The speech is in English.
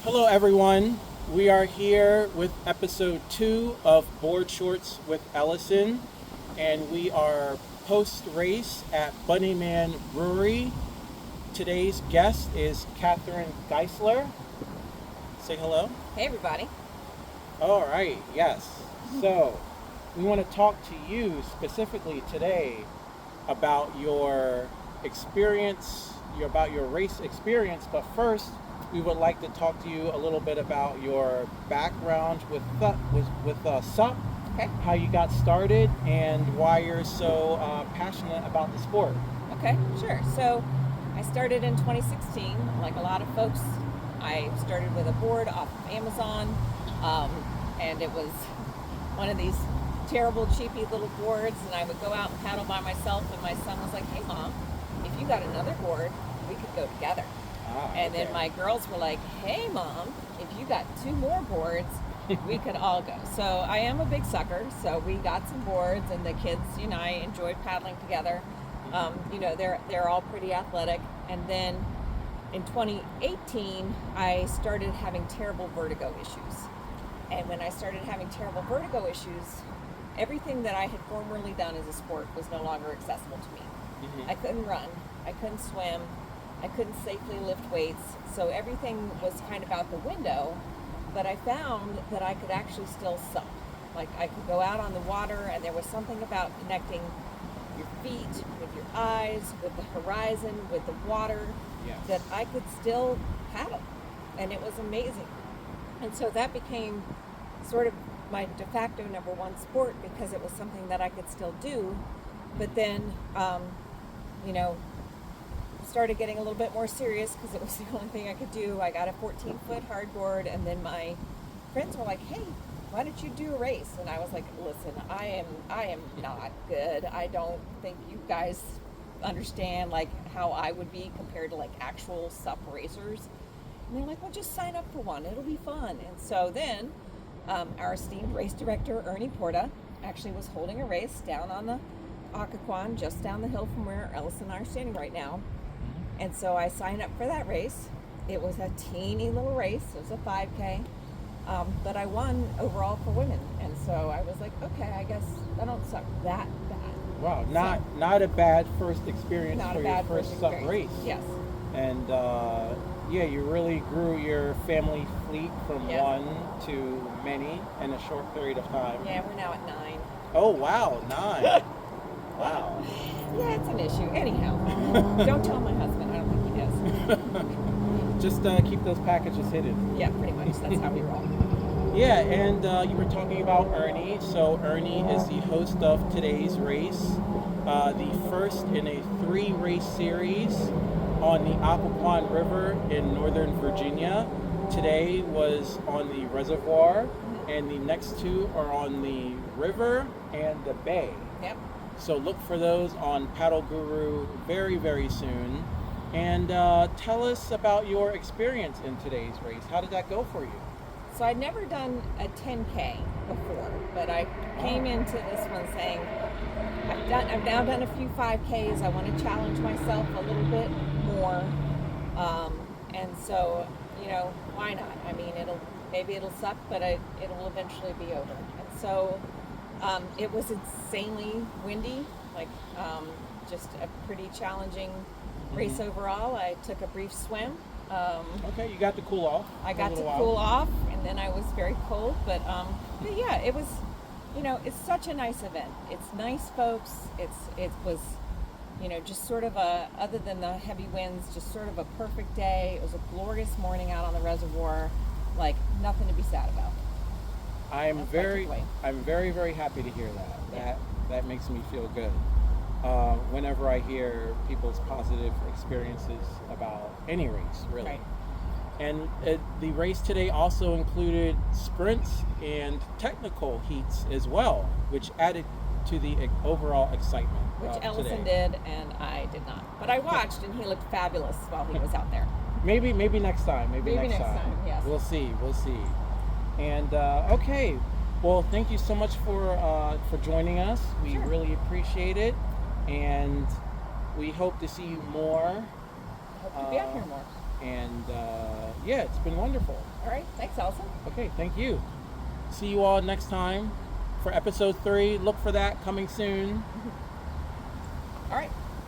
Hello, everyone. We are here with episode 2 of Board Shorts with Ellison, and we are post race at Bunnyman Brewery. Today's guest is Catherine Geiszler. Say hello. Hey, everybody. All right, yes. So, we want to talk to you specifically today about your experience, about your race experience, but first, we would like to talk to you a little bit about your background with SUP, Okay. how you got started, and why you're so passionate about the sport. Okay, sure. So I started in 2016. Like a lot of folks, I started with a board off of Amazon, and it was one of these terrible, cheapy little boards, and I would go out and paddle by myself, and my son was like, "Hey, Mom, if you got another board, we could go together." And then my girls were like, "Hey, Mom, if you got 2 more boards, we could all go." So I am a big sucker. So we got some boards, and the kids, I enjoyed paddling together. They're all pretty athletic. And then in 2018, I started having terrible vertigo issues. And when I started having terrible vertigo issues, everything that I had formerly done as a sport was no longer accessible to me. Mm-hmm. I couldn't run. I couldn't swim. I couldn't safely lift weights, so everything was kind of out the window, but I found that I could actually still sup. Like I could go out on the water, and there was something about connecting your feet with your eyes, with the horizon, with the water, Yes. that I could still paddle, and it was amazing. And so that became sort of my de facto number 1 sport because it was something that I could still do, but then, started getting a little bit more serious because it was the only thing I could do. I got a 14-foot hardboard, and then my friends were like, "Hey, why don't you do a race?" And I was like, "Listen, I am not good. I don't think you guys understand like how I would be compared to like actual SUP racers." And they're like, "Well, just sign up for one. It'll be fun." And so then our esteemed race director, Ernie Porta, actually was holding a race down on the Occoquan, just down the hill from where Ellison and I are standing right now. And so I signed up for that race. It was a teeny little race. It was a 5K. But I won overall for women. And so I was like, okay, I guess I don't suck that bad. Wow, not a bad first experience Not for a your bad first first SUP experience. race. Yes. And you really grew your family fleet from Yes. 1 to many in a short period of time. Yeah, we're now at 9. Oh, wow, 9. Wow. Yeah, it's an issue. Anyhow, don't tell my husband. I don't think he does. Just keep those packages hidden. Yeah, pretty much. That's how we roll. Yeah, and you were talking about Ernie. So Ernie is the host of today's race, the first in a 3-race series on the Occoquan River in Northern Virginia. Today was on the reservoir, and the next 2 are on the river and the bay. Yep. So look for those on Paddle Guru very, very soon. And tell us about your experience in today's race. How did that go for you? So I'd never done a 10K before, but I came into this one saying, I've now done a few 5Ks. I want to challenge myself a little bit more. And so, why not? I mean, maybe it'll suck, but it'll eventually be over. And so it was insanely windy, just a pretty challenging race overall. I took a brief swim. Okay, you got to cool off. I got to cool off, and then I was very cold. But yeah, it was, it's such a nice event. It's nice folks. It was, just sort of other than the heavy winds, just sort of a perfect day. It was a glorious morning out on the reservoir, like nothing to be sad about. I'm very, very happy to hear that. Yeah. That makes me feel good. Whenever I hear people's positive experiences about any race, really. Right. And the race today also included sprints and technical heats as well, which added to the overall excitement. Which Ellison today. did, and I did not. But I watched, and he looked fabulous while he was out there. Maybe next time. Maybe next time. Yes. We'll see. And okay, well, thank you so much for joining us. We Sure. really appreciate it, and we hope to see you more. Hope to be out here more. And yeah, it's been wonderful. All right. Thanks, Allison. Okay, thank you. See you all next time for episode 3. Look for that coming soon. All right.